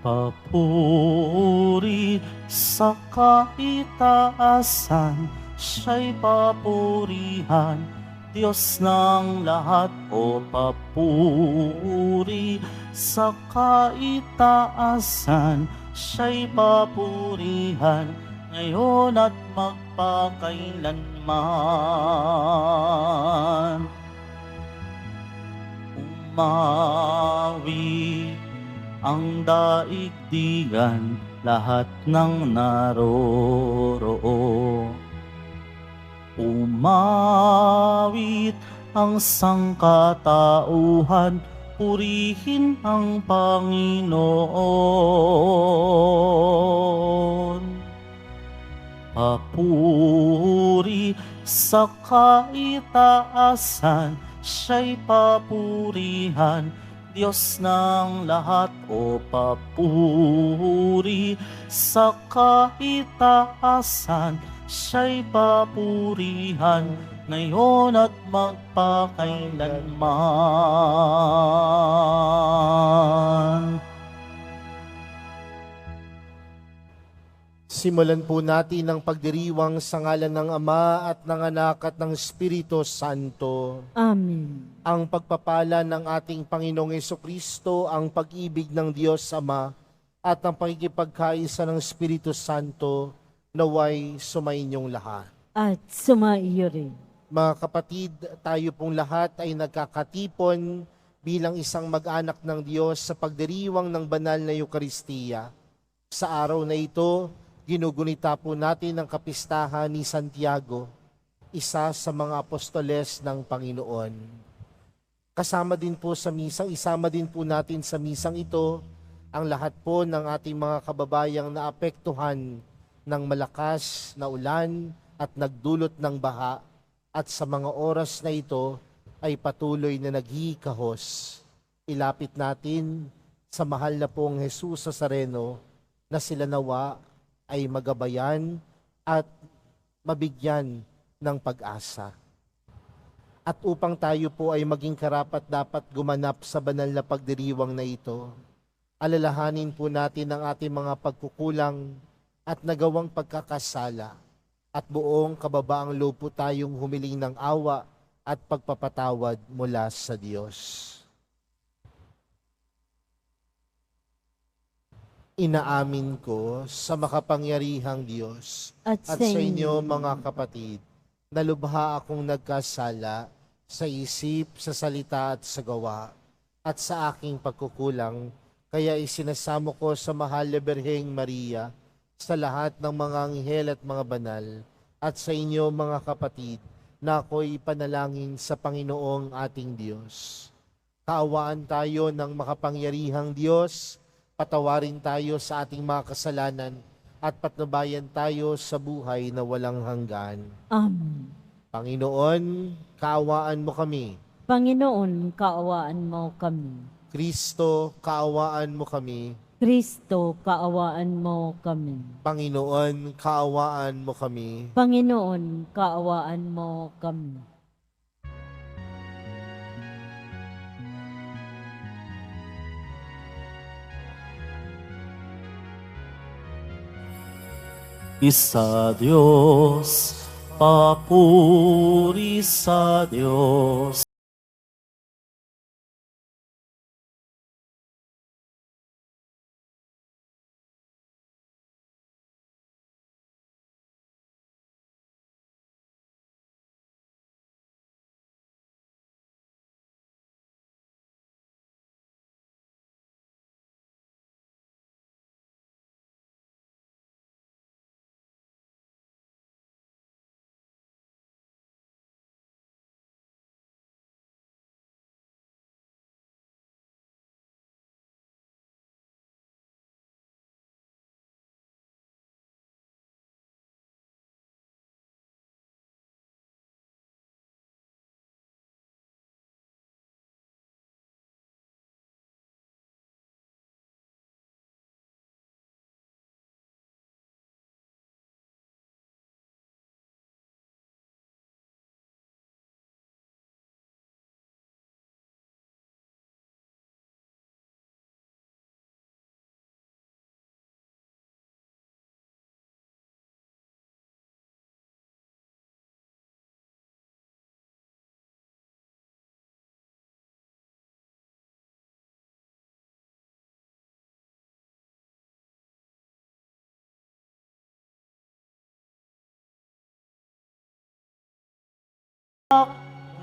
Papuri sa kaitaasan, siya'y papurihan, Diyos ng lahat. O papuri sa kaitaasan, siya'y papurihan, ngayon at magpakailanman. Umawi ang daigdigan, lahat ng naroroon. Umawit ang sangkatauhan, purihin ang Panginoon. Papuri sa kaitaasan, siya'y papurihan, Diyos ng lahat. O papuri sa kaitaasan, siya'y papurihan, ngayon at magpakailanman. Simulan po natin ang pagdiriwang sa ngalan ng Ama at ng Anak at ng Espiritu Santo. Amen. Ang pagpapala ng ating Panginoong Jesucristo, ang pag-ibig ng Diyos Ama at ang pakikipagkaisa ng Espiritu Santo naway sumainyong lahat. At sumaiyo rin. Mga kapatid, tayo pong lahat ay nagkakatipon bilang isang mag-anak ng Diyos sa pagdiriwang ng banal na Eukaristiya. Sa araw na ito, ginugunita po natin ang kapistahan ni Santiago, isa sa mga apostoles ng Panginoon. Isama din po natin sa misang ito ang lahat po ng ating mga kababayang naapektuhan ng malakas na ulan at nagdulot ng baha, at sa mga oras na ito ay patuloy na naghihikahos. Ilapit natin sa mahal na pong Jesus Nazareno na sila nawa ay magabayan at mabigyan ng pag-asa. At upang tayo po ay maging karapat-dapat gumanap sa banal na pagdiriwang na ito, alalahanin po natin ang ating mga pagkukulang at nagawang pagkakasala, at buong kababaang loob po tayong humiling ng awa at pagpapatawad mula sa Diyos. Inaamin ko sa makapangyarihang Diyos At at sa inyo mga kapatid, na lubha akong nagkasala sa isip, sa salita at sa gawa, at sa aking pagkukulang, kaya isinasamo ko sa mahal na Birheng Maria, sa lahat ng mga anghel at mga banal, at sa inyo mga kapatid, na ako'y panalangin sa Panginoong ating Diyos. Kaawaan tayo ng makapangyarihang Diyos, patawarin tayo sa ating mga kasalanan, at patnubayan tayo sa buhay na walang hanggan. Amen. Panginoon, kaawaan mo kami. Panginoon, kaawaan mo kami. Kristo, kaawaan mo kami. Kristo, kaawaan mo kami. Panginoon, kaawaan mo kami. Panginoon, kaawaan mo kami. Isa Diyos, papuri sa Diyos.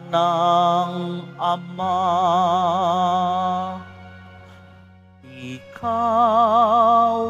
ng Ama. Ikaw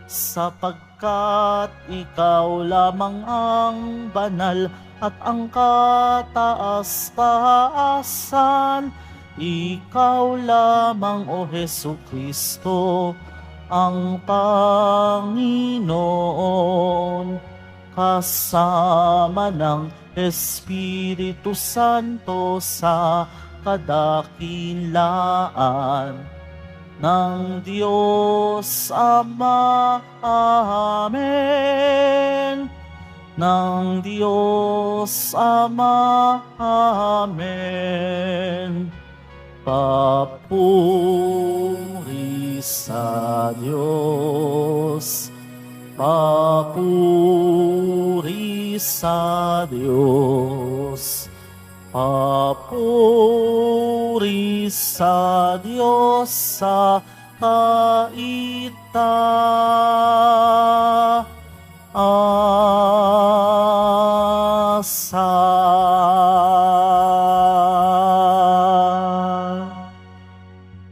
sapagkat ikaw lamang ang banal at ang kataas-taasan. Ikaw lamang, O Hesukristo, ang Panginoon, kasama ng Espiritu Santo sa kadakilaan ng Diyos Ama. Amen. Ng Diyos Ama. Amen. Papuri sa Diyos. Papuri sa Diyos. Papuri sa Diyos sa kaitaasan.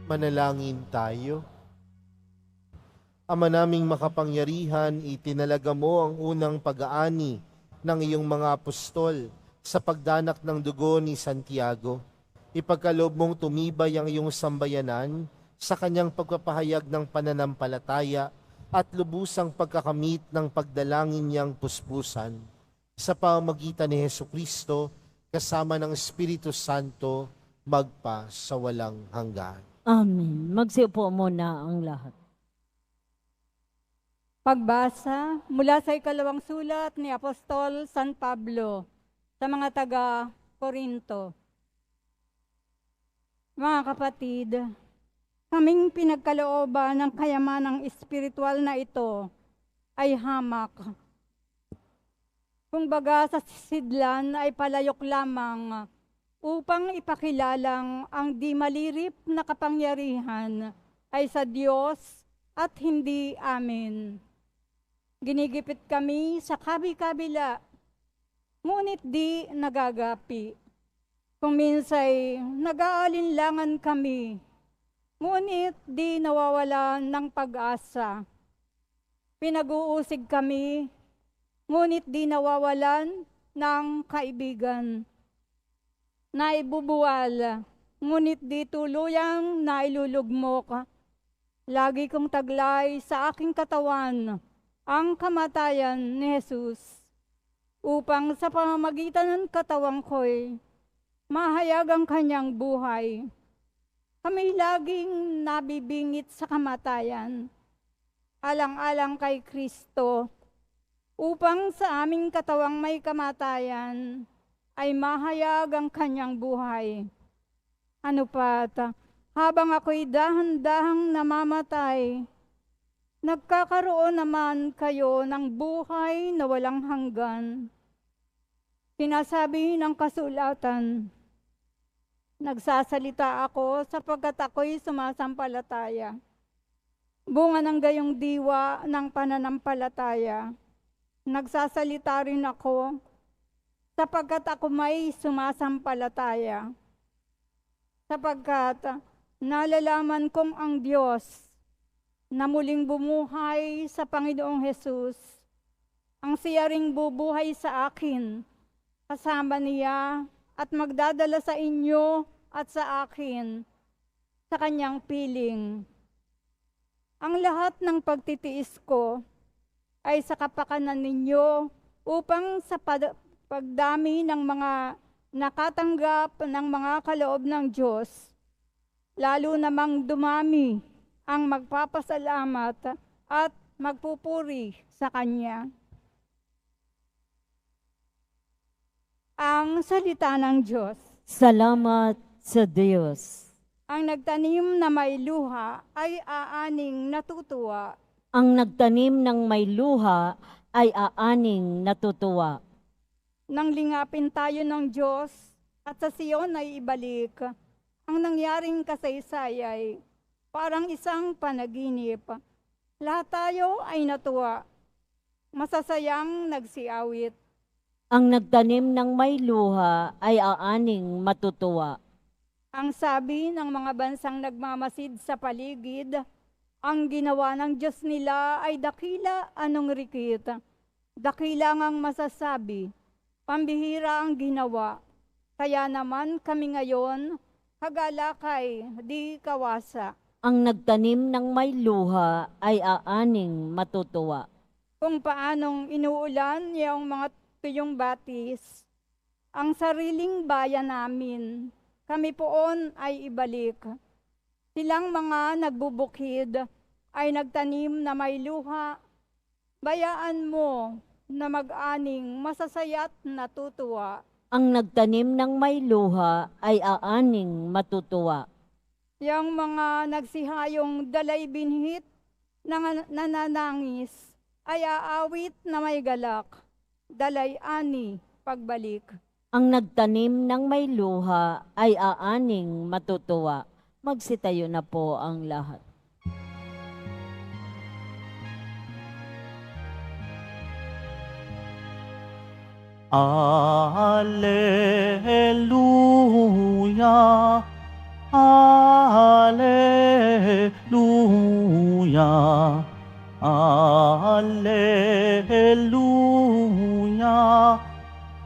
Manalangin tayo. Ama naming makapangyarihan, itinalaga mo ang unang pag-aani ng iyong mga apostol sa pagdanak ng dugo ni Santiago. Ipagkaloob mong tumibay ang iyong sambayanan sa kanyang pagpapahayag ng pananampalataya at lubusang pagkakamit ng pagdalangin niyang puspusan. Sa pamamagitan ni Hesukristo, kasama ng Espiritu Santo, magpa sa walang hanggan. Amen. Magsiupo muna ang lahat. Pagbasa mula sa ikalawang sulat ni Apostol San Pablo sa mga taga-Korinto. Mga kapatid, kaming pinagkalooban ng kayamanang espiritual na ito ay hamak. Kumbaga sa sidlan ay palayok lamang upang ipakilalang ang di malirip na kapangyarihan ay sa Diyos at hindi amin. Ginigipit kami sa kabi-kabila, ngunit di nagagapi. Kung minsay nag-aalinlangan kami, ngunit di nawawalan ng pag-asa. Pinag-uusig kami, ngunit di nawawalan ng kaibigan. Naibubuwal, ngunit di tuluyang nailulugmok. Lagi kong taglay sa aking katawan ang kamatayan ni Jesus, upang sa pamamagitan ng katawang ko'y mahayag ang kanyang buhay. Kami laging nabibingit sa kamatayan, alang-alang kay Kristo, upang sa aming katawang may kamatayan ay mahayag ang kanyang buhay. Ano pat, habang ako'y dahan-dahang namamatay, nagkakaroon naman kayo ng buhay na walang hanggan. Sinasabi ng kasulatan, nagsasalita ako sapagkat ako'y sumasampalataya. Bunga ng gayong diwa ng pananampalataya, nagsasalita rin ako sapagkat ako may sumasampalataya. Sapagkat nalalaman kong ang Diyos na muling bumuhay sa Panginoong Hesus, ang siya ring bubuhay sa akin, kasama niya at magdadala sa inyo at sa akin sa kanyang piling. Ang lahat ng pagtitiis ko ay sa kapakanan ninyo upang sa pagdami ng mga nakatanggap ng mga kaloob ng Diyos, lalo namang dumami ang magpapasalamat at magpupuri sa Kanya. Ang salita ng Diyos. Salamat sa Diyos. Ang nagtanim na may luha ay aaning natutuwa. Ang nagtanim ng may luha ay aaning natutuwa. Nang lingapin tayo ng Diyos at sa Sion ay ibalik, ang nangyaring kasaysay ay parang isang panaginip. Lahat tayo ay natuwa, masasayang nagsiawit. Ang nagtanim ng may luha ay aaning matutuwa. Ang sabi ng mga bansang nagmamasid sa paligid, ang ginawa ng Diyos nila ay dakila anong rikit. Dakila ngang masasabi, pambihira ang ginawa. Kaya naman kami ngayon, kagalakay, di kawasa. Ang nagtanim ng may luha ay aaning matutuwa. Kung paanong inuulan yung mga tuyong batis, ang sariling bayan namin, kami poon ay ibalik. Silang mga nagbubukid ay nagtanim na may luha, bayaan mo na mag-aning masasaya't natutuwa. Ang nagtanim ng may luha ay aaning matutuwa. Yang mga nagsihayong dalay binhit na nananangis ay aawit na may galak, dalay ani pagbalik. Ang nagtanim ng may luha ay aaning matutuwa. Magsitayo na po ang lahat. Alleluia, Alleluia, Alleluia,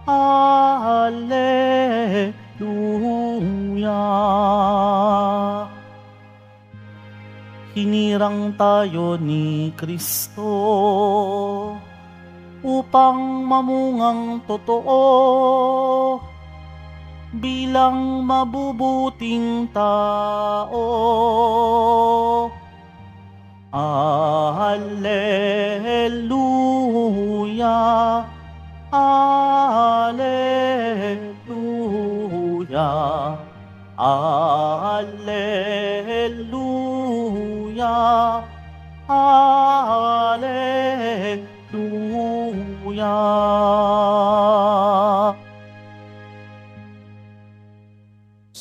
Alleluia. Hinirang tayo ni Kristo upang mamungang totoo bilang mabubuting tao. Alleluia, Alleluia, Alleluia, Alleluia.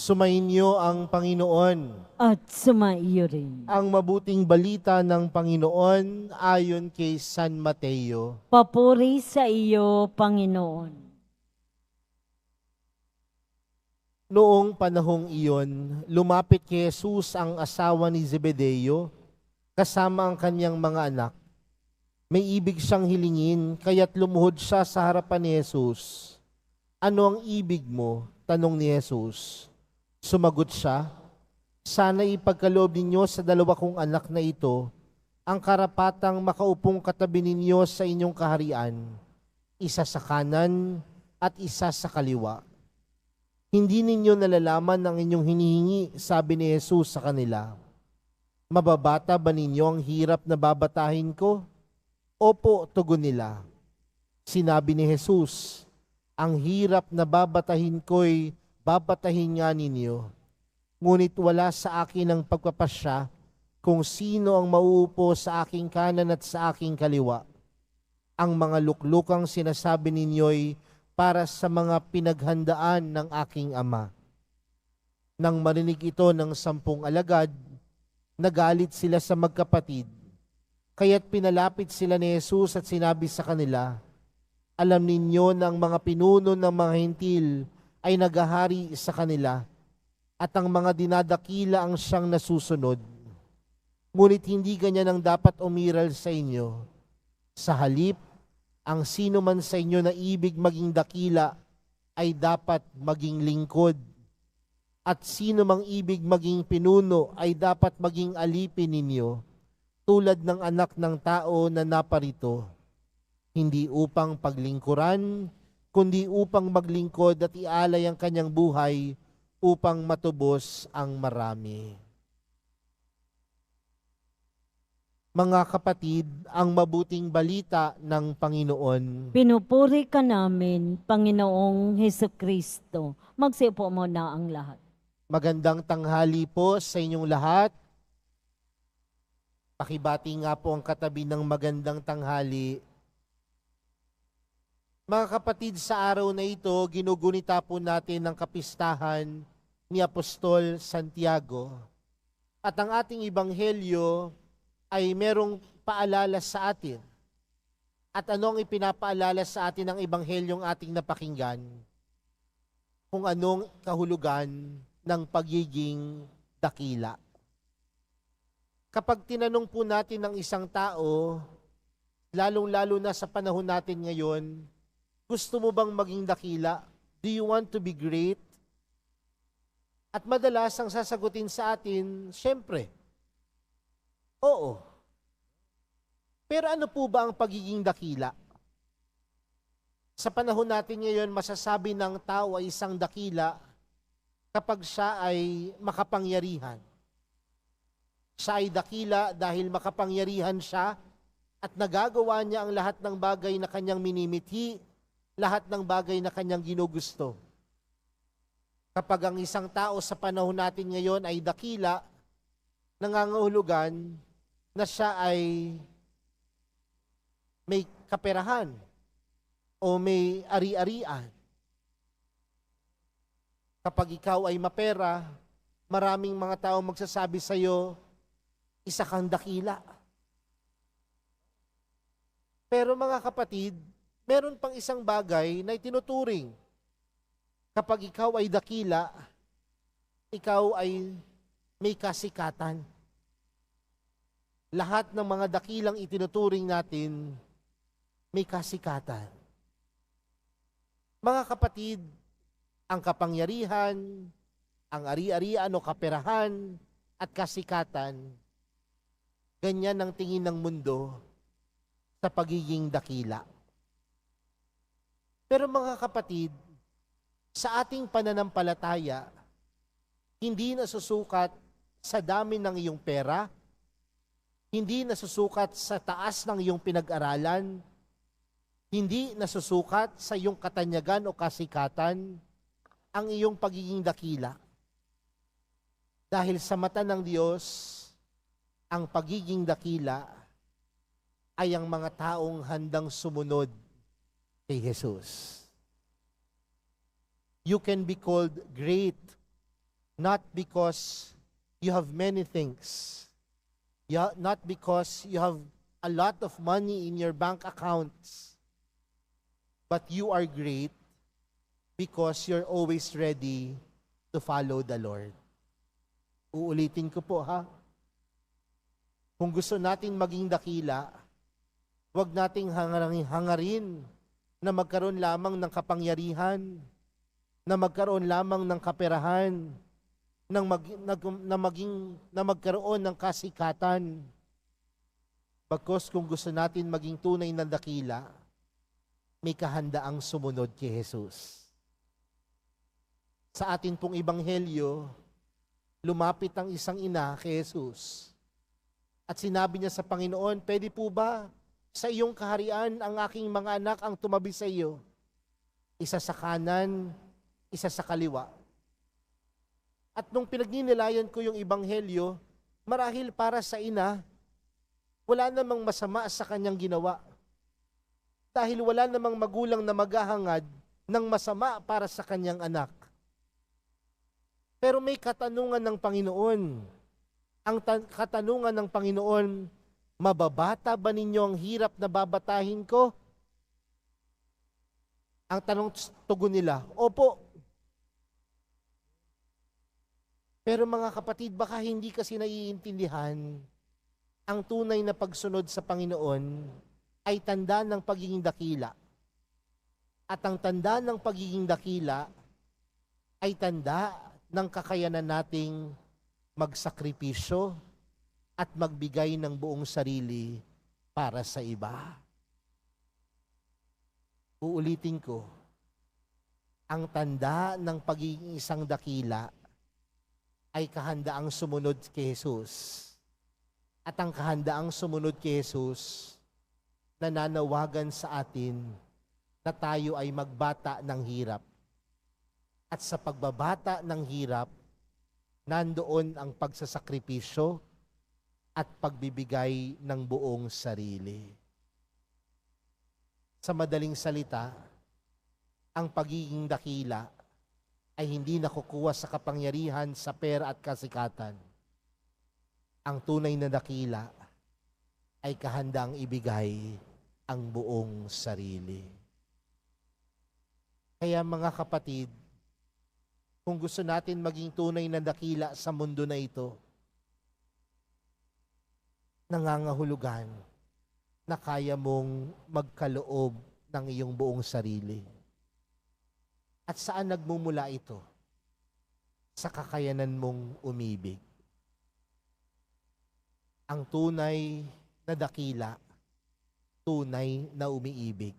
Sumainyo ang Panginoon. At sumaiyo rin. Ang mabuting balita ng Panginoon ayon kay San Mateo. Papuri sa iyo, Panginoon. Noong panahong iyon, lumapit kay Jesus ang asawa ni Zebedeo kasama ang kanyang mga anak. May ibig siyang hilingin, kaya't lumuhod siya sa harapan ni Jesus. Ano ang ibig mo? Tanong ni Jesus. Sumagot siya, sana ipagkaloob ninyo sa dalawa kong anak na ito ang karapatang makaupong katabi ninyo sa inyong kaharian, isa sa kanan at isa sa kaliwa. Hindi ninyo nalalaman ang inyong hinihingi, sabi ni Jesus sa kanila. Mababata ba ninyo ang hirap na babatahin ko? Opo, tugon nila. Sinabi ni Jesus, ang hirap na babatahin ko'y babatahin nga ninyo. Ngunit wala sa akin ang pagpapasya kung sino ang mauupo sa aking kanan at sa aking kaliwa. Ang mga luklukang sinasabi ninyo'y para sa mga pinaghandaan ng aking ama. Nang marinig ito ng 10 alagad, nagalit sila sa magkapatid. Kaya't pinalapit sila ni Jesus at sinabi sa kanila, Alam ninyo na ang mga pinuno ng mga hentil ay naghahari sa kanila, at ang mga dinadakila ang siyang nasusunod. Ngunit hindi ganyan ang dapat umiral sa inyo. Sa halip, ang sino man sa inyo na ibig maging dakila ay dapat maging lingkod. At sino mang ibig maging pinuno ay dapat maging alipin ninyo, tulad ng anak ng tao na naparito, hindi upang paglingkuran, kundi upang maglingkod at ialay ang kanyang buhay upang matubos ang marami. Mga kapatid, ang mabuting balita ng Panginoon. Pinupuri ka namin, Panginoong Hesukristo. Magsiupo muna ang lahat. Magandang tanghali po sa inyong lahat. Pakibati nga po ang katabi ng magandang tanghali. Mga kapatid, sa araw na ito, ginugunita po natin ang kapistahan ni Apostol Santiago. At ang ating ebanghelyo ay merong paalala sa atin. At anong ipinapaalala sa atin ng ebanghelyong ating napakinggan? Kung anong kahulugan ng pagiging dakila. Kapag tinanong po natin ng isang tao, lalong-lalo na sa panahon natin ngayon, gusto mo bang maging dakila? Do you want to be great? At madalas ang sasagutin sa atin, syempre, oo. Pero ano po ba ang pagiging dakila? Sa panahon natin ngayon, masasabi ng tao ay isang dakila kapag siya ay makapangyarihan. Siya ay dakila dahil makapangyarihan siya at nagagawa niya ang lahat ng bagay na kanyang minimithi, lahat ng bagay na kanyang ginugusto. Kapag ang isang tao sa panahon natin ngayon ay dakila, nangangahulugan na siya ay may kaperahan o may ari-arian. Kapag ikaw ay mapera, maraming mga tao magsasabi sa iyo, isa kang dakila. Pero mga kapatid, meron pang isang bagay na itinuturing. Kapag ikaw ay dakila, ikaw ay may kasikatan. Lahat ng mga dakilang itinuturing natin, may kasikatan. Mga kapatid, ang kapangyarihan, ang ari-arian o kaperahan at kasikatan, ganyan ang tingin ng mundo sa pagiging dakila. Pero mga kapatid, sa ating pananampalataya, hindi nasusukat sa dami ng iyong pera, hindi nasusukat sa taas ng iyong pinag-aralan, hindi nasusukat sa iyong katanyagan o kasikatan ang iyong pagiging dakila. Dahil sa mata ng Diyos, ang pagiging dakila ay ang mga taong handang sumunod kay Jesus. You can be called great not because you have many things, not because you have a lot of money in your bank accounts, but you are great because you're always ready to follow the Lord. Uulitin ko po ha. Kung gusto nating maging dakila, huwag nating hangarin na magkaroon lamang ng kapangyarihan, na magkaroon lamang ng kaperahan, na magkaroon ng kasikatan. Bagkus kung gusto natin maging tunay na dakila, may kahandaang sumunod kay Jesus. Sa atin pong ebanghelyo, lumapit ang isang ina kay Jesus. At sinabi niya sa Panginoon, pwede po ba sa iyong kaharian ang aking mga anak ang tumabi sa iyo? Isa sa kanan, isa sa kaliwa. At nung pinagninilayan ko yung ebanghelyo, marahil para sa ina, wala namang masama sa kanyang ginawa. Dahil wala namang magulang na maghahangad ng masama para sa kanyang anak. Pero may katanungan ng Panginoon. Ang katanungan ng Panginoon, mababata ba ninyo ang hirap na babatahin ko? Ang tanong tugon nila, opo. Pero mga kapatid, baka hindi kasi naiintindihan ang tunay na pagsunod sa Panginoon ay tanda ng pagiging dakila. At ang tanda ng pagiging dakila ay tanda ng kakayanan nating magsakripisyo at magbigay ng buong sarili para sa iba. Uulitin ko, ang tanda ng pagiging isang dakila ay kahandaang sumunod kay Jesus. At ang kahandaang sumunod kay Jesus, nananawagan sa atin na tayo ay magbata ng hirap. At sa pagbabata ng hirap, nandoon ang pagsasakripisyo at pagbibigay ng buong sarili. Sa madaling salita, ang pagiging dakila ay hindi nakukuha sa kapangyarihan, sa pera at kasikatan. Ang tunay na dakila ay kahandang ibigay ang buong sarili. Kaya mga kapatid, kung gusto natin maging tunay na dakila sa mundo na ito, nangangahulugan na kaya mong magkaloob ng iyong buong sarili. At saan nagmumula ito? Sa kakayanan mong umibig. Ang tunay na dakila, tunay na umiibig.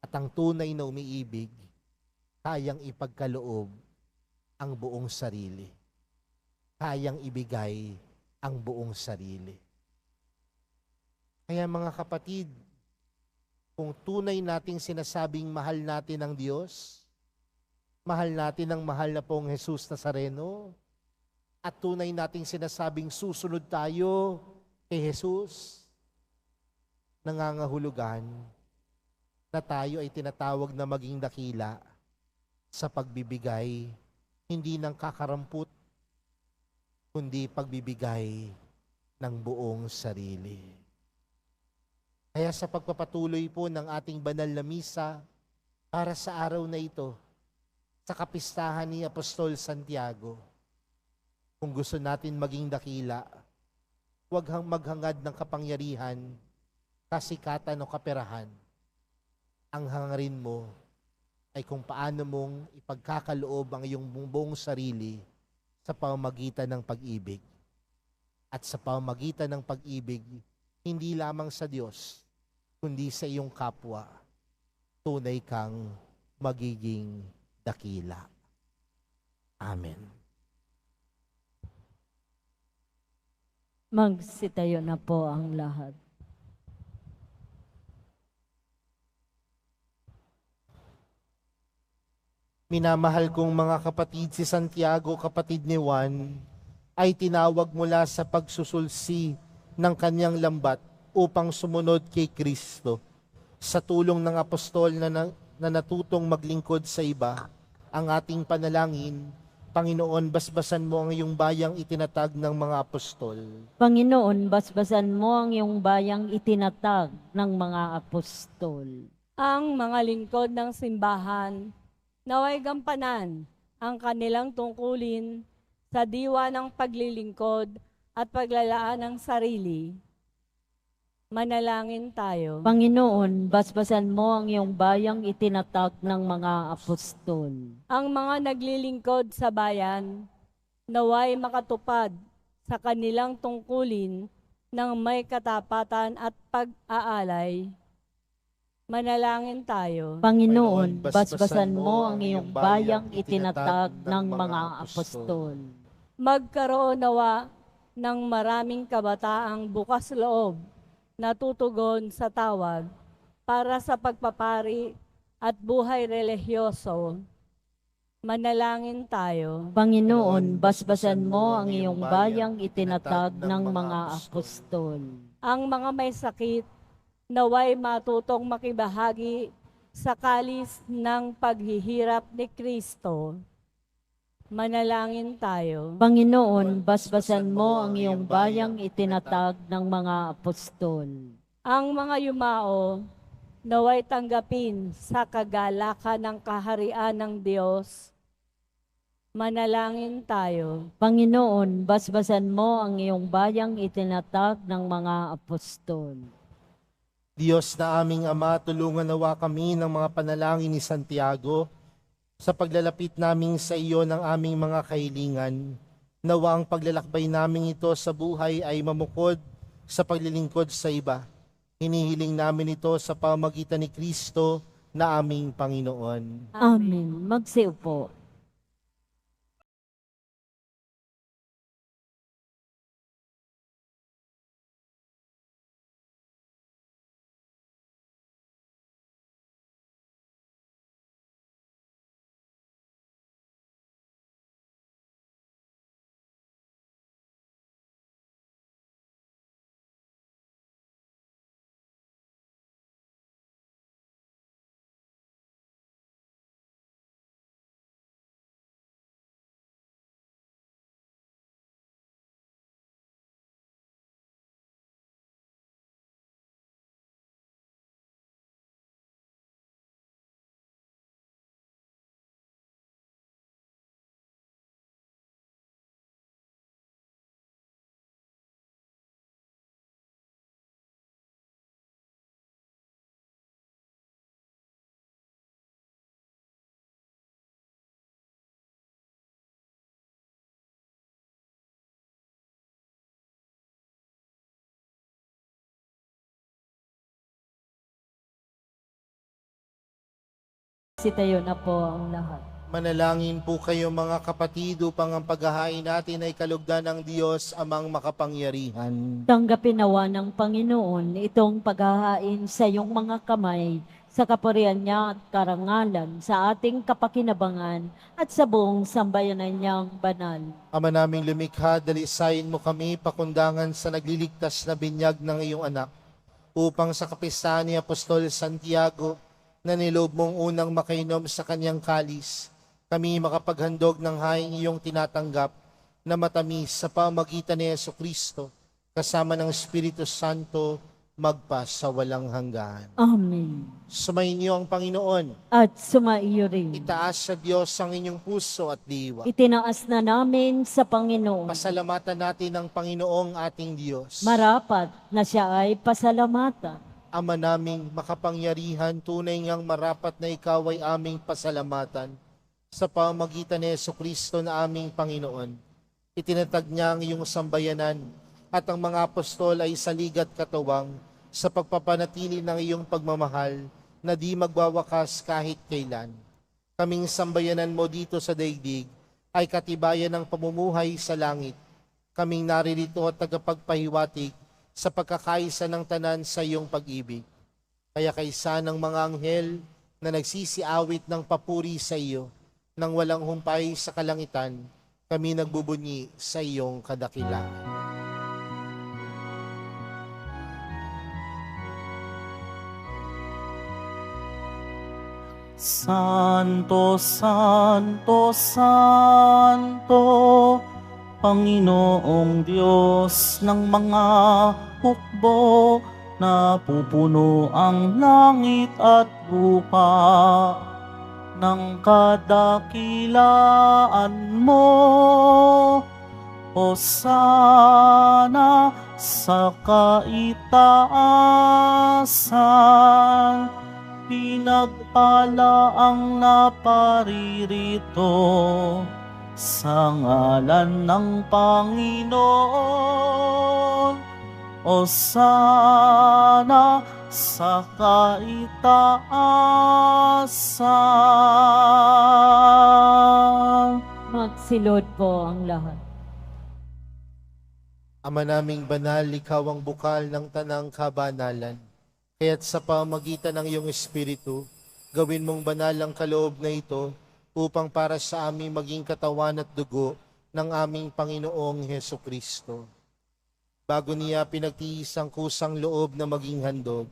At ang tunay na umiibig, kayang ipagkaloob ang buong sarili. Kayang ibigay ang buong sarili. Kaya mga kapatid, kung tunay nating sinasabing mahal natin ang Diyos, mahal natin ang mahal na pong Jesus Nazareno, at tunay nating sinasabing susunod tayo kay Jesus, nangangahulugan na tayo ay tinatawag na maging dakila sa pagbibigay, hindi ng kakaramput, kundi pagbibigay ng buong sarili. Kaya sa pagpapatuloy po ng ating banal na misa, para sa araw na ito, sa kapistahan ni Apostol Santiago, kung gusto natin maging dakila, huwag maghangad ng kapangyarihan, kasikatan o kaperahan. Ang hangarin mo ay kung paano mong ipagkakaloob ang iyong buong sarili sa pamamagitan ng pag-ibig. At sa pamamagitan ng pag-ibig, hindi lamang sa Diyos, kundi sa iyong kapwa, tunay kang magiging dakila. Amen. Magsitayo na po ang lahat. Minamahal kong mga kapatid, si Santiago, kapatid ni Juan, ay tinawag mula sa pagsusulsi ng kanyang lambat upang sumunod kay Kristo. Sa tulong ng apostol na natutong maglingkod sa iba, ang ating panalangin, Panginoon, basbasan mo ang iyong bayang itinatag ng mga apostol. Panginoon, basbasan mo ang iyong bayang itinatag ng mga apostol. Ang mga lingkod ng simbahan, naway gampanan ang kanilang tungkulin sa diwa ng paglilingkod at paglalaan ng sarili. Manalangin tayo. Panginoon, basbasan mo ang iyong bayang itinatag ng mga apostol. Ang mga naglilingkod sa bayan, naway makatupad sa kanilang tungkulin ng may katapatan at pag-aalay. Manalangin tayo. Panginoon, basbasan mo ang iyong bayang itinatag ng mga apostol. Magkaroon nawa ng maraming kabataang bukas loob na tutugon sa tawag para sa pagpapari at buhay relihiyoso. Manalangin tayo. Panginoon, basbasan mo ang iyong bayang itinatag ng mga apostol. Ang mga may sakit, naway matutong makibahagi sa kalis ng paghihirap ni Kristo. Manalangin tayo. Panginoon, basbasan mo ang iyong bayang itinatag ng mga apostol. Ang mga yumao, naway tanggapin sa kagalakan ng kaharian ng Diyos. Manalangin tayo. Panginoon, basbasan mo ang iyong bayang itinatag ng mga apostol. Diyos na aming Ama, tulungan nawa kami ng mga panalangin ni Santiago sa paglalapit namin sa iyo ng aming mga kahilingan. Nawa ang paglalakbay namin ito sa buhay ay mamukod sa paglilingkod sa iba. Hinihiling namin ito sa pamamagitan ni Kristo na aming Panginoon. Amen. Magsiupo. Sitayo na po ang lahat. Manalangin po kayo mga kapatid upang ang paghahain natin ay kalugdan ng Diyos amang makapangyarihan. Tanggapin nawa ng Panginoon itong paghahain sa iyong mga kamay, sa kapurihan niya at karangalan, sa ating kapakinabangan at sa buong sambayanan niyang banal. Ama naming lumikha, dalisayin mo kami pakundangan sa nagliligtas na binyag ng iyong anak, upang sa kapistahan ni Apostol Santiago, na niloob mong unang makainom sa kanyang kalis, kami makapaghandog ng haing iyong tinatanggap na matamis sa pamagitan ni Jesucristo, kasama ng Espiritu Santo, magpa sa walang hanggan. Amen. Sumainyo ang Panginoon. At sumaiyo rin. Itaas sa Diyos ang inyong puso at diwa. Itinaas na namin sa Panginoon. Pasalamatan natin ang Panginoong ating Diyos. Marapat na siya ay pasalamatan. Ama naming makapangyarihan, tunay ngang marapat na ikaw ay aming pasalamatan sa pamagitan ni Jesucristo na aming Panginoon. Itinatag niya ang iyong sambayanan at ang mga apostol ay saligat katuwang sa pagpapanatili ng iyong pagmamahal na di magwawakas kahit kailan. Kaming sambayanan mo dito sa daigdig ay katibayan ng pamumuhay sa langit. Kaming naririto at tagapagpahiwatig sa pagkakaisa ng tanan sa iyong pag-ibig. Kaya kaisa ng mga anghel na nagsisiawit ng papuri sa iyo, nang walang humpay sa kalangitan, kami nagbubunyi sa iyong kadakilaan. Santo, Santo, Santo, Panginoong Diyos ng mga hukbo, na pupuno ang langit at lupa ng kadakilaan mo. Hosana sa kaitaasan, pinagpala ang naparirito sa ngalan ng Panginoon. Hosana sa kaitaasan. Magsilod po ang lahat. Ama naming banal, ikaw ang bukal ng tanang kabanalan. Kaya't sa pamagitan ng iyong Espiritu, gawin mong banal ang kaloob na ito upang para sa aming maging katawan at dugo ng aming Panginoong Hesukristo. Bago niya pinagtiis ang kusang loob na maging handog,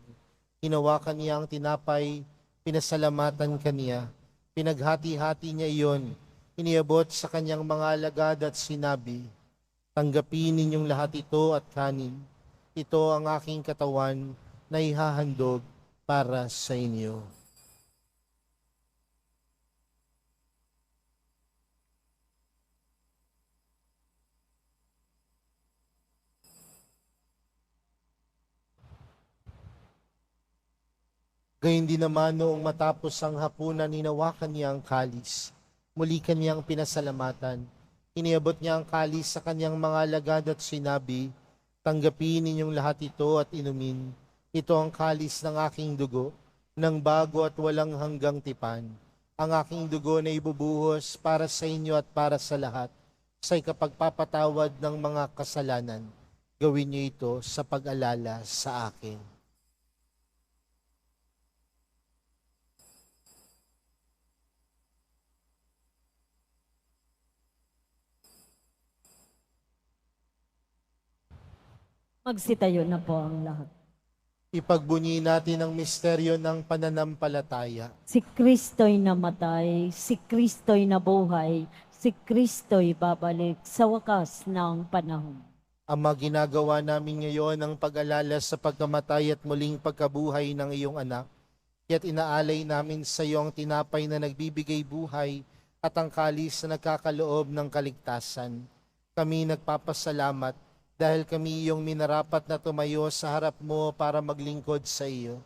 hinawakan niya ang tinapay, pinasalamatan kaniya, pinaghati-hati niya iyon, iniabot sa kanyang mga alagad at sinabi, "Tanggapin ninyong lahat ito at kanin. Ito ang aking katawan na ihahandog para sa inyo. Gayun din naman noong matapos ang hapunan, hinawakan niya ang kalis. Muli kanyang pinasalamatan. Iniabot niya ang kalis sa kanyang mga alagad at sinabi, "Tanggapin ninyong lahat ito at inumin. Ito ang kalis ng aking dugo, ng bago at walang hanggang tipan. Ang aking dugo na ibubuhos para sa inyo at para sa lahat, sa ikapagpapatawad ng mga kasalanan. Gawin niyo ito sa pag-alala sa akin." Magsitayo na po ang lahat. Ipagbunyi natin ang misteryo ng pananampalataya. Si Kristo'y namatay, si Kristo'y nabuhay, si Kristo'y babalik sa wakas ng panahon. Ama, ginagawa namin ngayon ang pag-alala sa pagkamatay at muling pagkabuhay ng iyong anak. Kaya't inaalay namin sa iyo ang tinapay na nagbibigay buhay at ang kalis na nagkakaloob ng kaligtasan. Kami nagpapasalamat dahil kami iyong minarapat na tumayo sa harap mo para maglingkod sa iyo.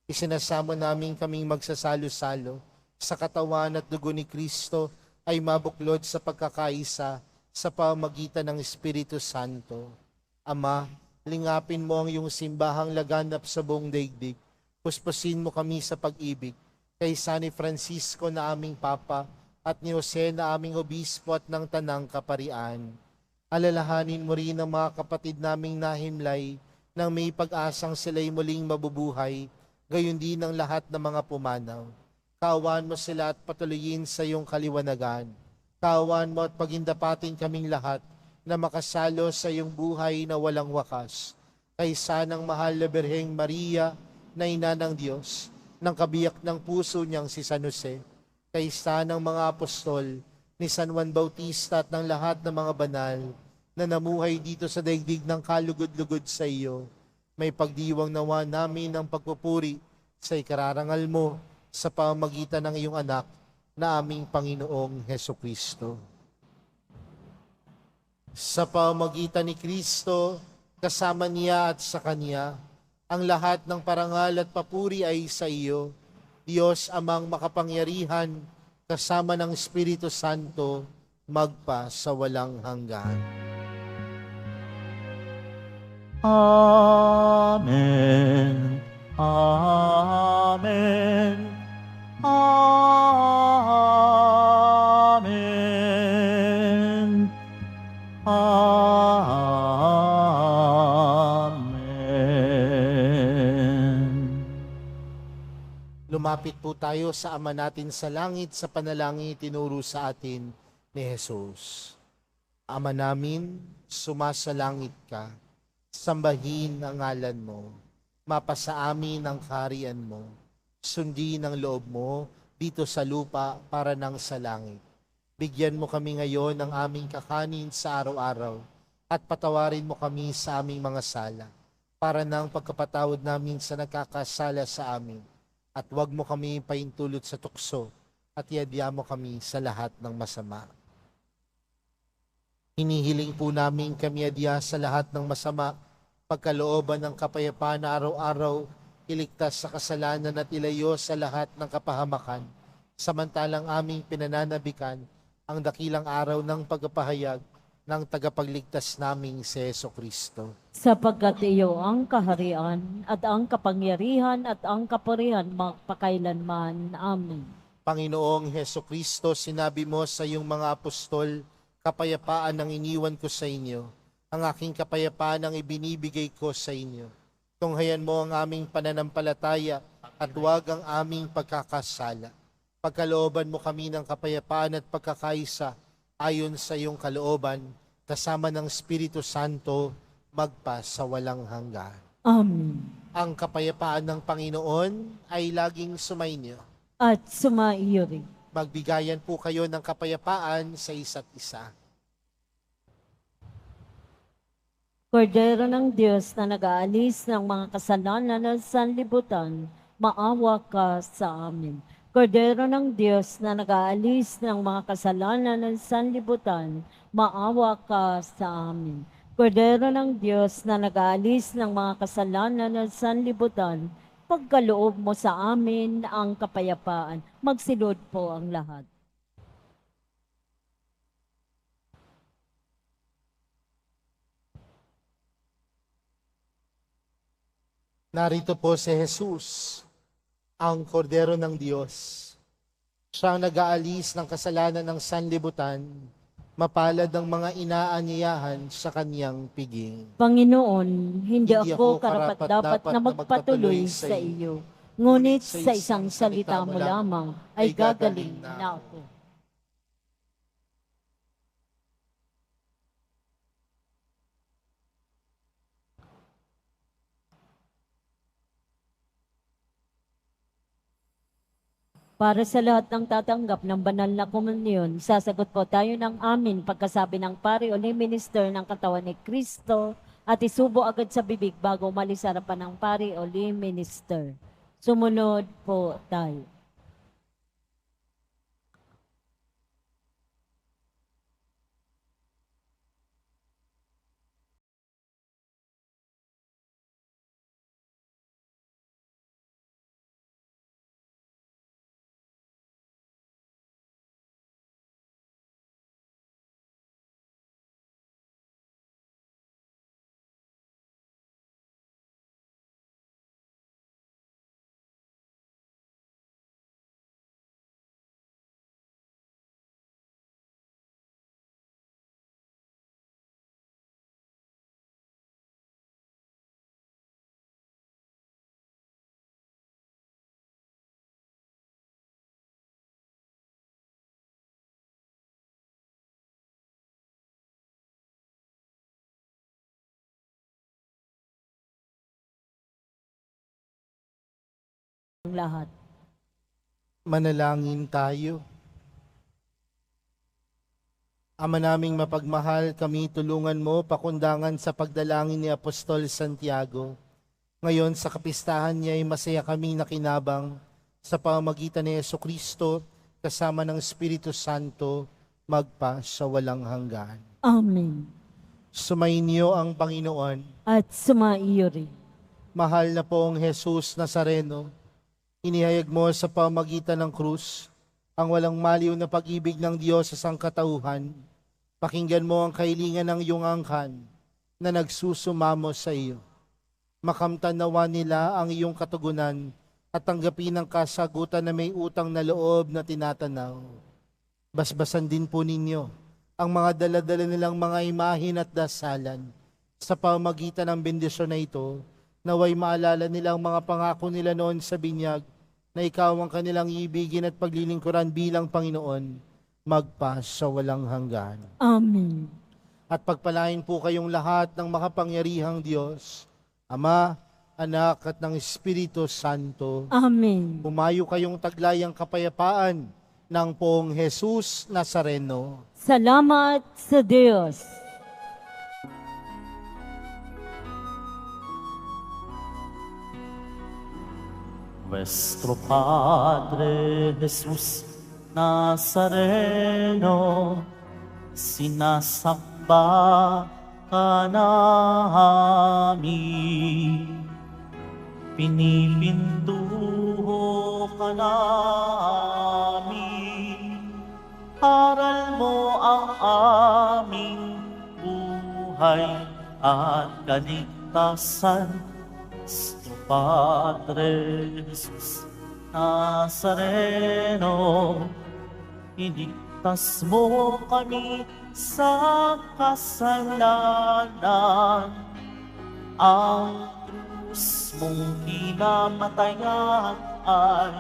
Isinasamo namin kaming magsasalo-salo sa katawan at dugo ni Kristo ay mabuklod sa pagkakaisa sa pamamagitan ng Espiritu Santo. Ama, lingapin mo ang iyong simbahang laganap sa buong daigdig. Puspusin mo kami sa pag-ibig kay San Francisco na aming Papa at ni Jose na aming Obispo at ng Tanang Kaparian. Alalahanin mo rin ang mga kapatid naming nahimlay nang may pag-asang sila'y muling mabubuhay, gayon din ang lahat ng mga pumanaw. Kaawaan mo sila at patuloyin sa iyong kaliwanagan. Kaawaan mo at pagindapatin kaming lahat na makasalo sa iyong buhay na walang wakas. Kaysa ng mahal na Birheng Maria na ina ng Diyos, ng kabiyak ng puso niyang si San Jose, kaysa ng mga apostol, ni San Juan Bautista at ng lahat ng mga banal na namuhay dito sa daigdig ng kalugod-lugod sa iyo, may pagdiwang nawa namin ng pagpupuri sa ikararangal mo sa pamamagitan ng iyong anak na aming Panginoong Hesukristo. Sa pamamagitan ni Kristo, kasama niya at sa Kanya, ang lahat ng parangal at papuri ay sa iyo, Diyos amang makapangyarihan, kasama ng Espiritu Santo, magpa sa walang hanggan. Amen. Amen. Amen. Amen. Lumapit po tayo sa Ama natin sa langit sa panalangin tinuro sa atin ni Jesus. Ama namin, sumasalangit ka. Sambahin ang ngalan mo. Mapasa amin ang kaharian mo. Sundin ang loob mo dito sa lupa para nang sa langit. Bigyan mo kami ngayon ng aming kakanin sa araw-araw at patawarin mo kami sa aming mga sala para nang pagkapatawad namin sa nagkakasala sa amin. At huwag mo kami paintulot sa tukso at iadya mo kami sa lahat ng masama. Hinihiling po namin kami adya sa lahat ng masama, pagkalooban ng kapayapaan na araw-araw, iligtas sa kasalanan at ilayo sa lahat ng kapahamakan, samantalang aming pinananabikan ang dakilang araw ng pagpapahayag ng tagapagligtas naming si Jesucristo. Sapagkat iyo ang kaharian at ang kapangyarihan at ang kapurihan magpakailanman. Amen. Panginoong Jesucristo, sinabi mo sa iyong mga apostol, kapayapaan ang iniwan ko sa inyo, ang aking kapayapaan ang ibinibigay ko sa inyo. Tunghayan mo ang aming pananampalataya at huwag ang aming pagkakasala. Pagkalooban mo kami ng kapayapaan at pagkakaisa ayon sa iyong kalooban, kasama ng Espiritu Santo, magpa sa walang hanggan. Amen. Ang kapayapaan ng Panginoon ay laging sumainyo. At sumaiyo rin. Magbigayan po kayo ng kapayapaan sa isa't isa. Kordero ng Diyos na nag-aalis ng mga kasalanan ng sanlibutan, maawa ka sa amin. Kordero ng Diyos na nag-aalis ng mga kasalanan ng sanlibutan, maawa ka sa amin. Kordero ng Diyos na nag-aalis ng mga kasalanan ng sanlibutan, pagkaloob mo sa amin ang kapayapaan. Magsilod po ang lahat. Narito po si Jesus, ang kordero ng Diyos. Siya ang nag-aalis ng kasalanan ng sanlibutan, mapalad ang mga inaanyayahan sa kaniyang piging. Panginoon, hindi Hindi ako ako karapat-dapat na magpatuloy sa iyo. Ngunit sa isang salita mo lamang ay gagaling na ako. Para sa lahat ng tatanggap ng banal na komunyon, sasagot po tayo ng amin pagkasabi ng pari o ni minister ng katawan ni Kristo at isubo agad sa bibig bago umalis sa harapan ng pari o ni minister. Sumunod po tayo. Ang lahat. Manalangin tayo. Ama naming mapagmahal, kami tulungan mo pakundangan sa pagdalangin ni Apostol Santiago. Ngayon sa kapistahan niya ay masaya kaming nakinabang sa pamamagitan ni Jesucristo kasama ng Espiritu Santo magpa sa walang hanggan. Amen. Sumainyo ang Panginoon. At sumaiyo rin. Mahal na poong Jesus Nazareno, inihayag mo sa pamagitan ng krus ang walang maliw na pag-ibig ng Diyos sa sangkatauhan. Pakinggan mo ang kahilingan ng iyong angkan na nagsusumamo sa iyo. Makamtan nawa nila ang iyong katugunan at tanggapin ang kasagutan na may utang na loob na tinatanaw. Basbasan din po ninyo ang mga daladala nilang mga imahin at dasalan. Sa pamagitan ng bendisyon na ito, naway maalala nilang mga pangako nila noon sa binyag na ikaw ang kanilang ibigin at paglilingkuran bilang Panginoon, magpa sa walang hanggan. Amen. At pagpalain po kayong lahat ng makapangyarihang Diyos, Ama, Anak at ng Espiritu Santo. Amen. Humayo kayong taglayang kapayapaan ng poong Jesus Nazareno. Salamat sa Diyos. Nuestro Padre Jesus Nazareno, sinasamba ka namin, pinipintuho ka namin, aral mo ang aming buhay at kaligtasan. Nuestro Padre Jesus Nazareno, iligtas mo kami sa kasalanan. Ang krus mong kinamatayan ay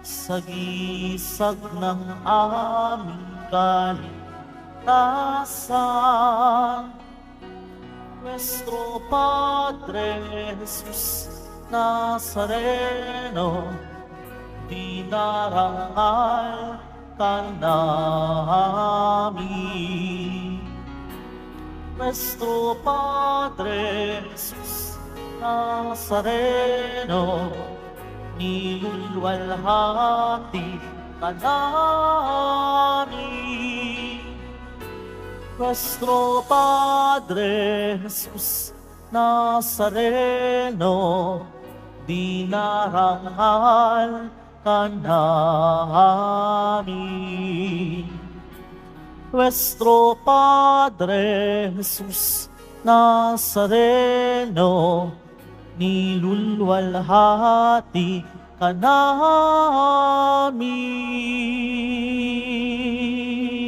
sagisag ng aming kaligtasan. Nuestro Padre Jesus Nazareno, dinarangal ka namin. Nuestro Padre Jesus Nazareno, nilulwalhati ka namin. Nuestro Padre Jesus Nazareno, dinarangal ka namin. Nuestro Padre Jesus Nazareno, nilulwalhati ka namin.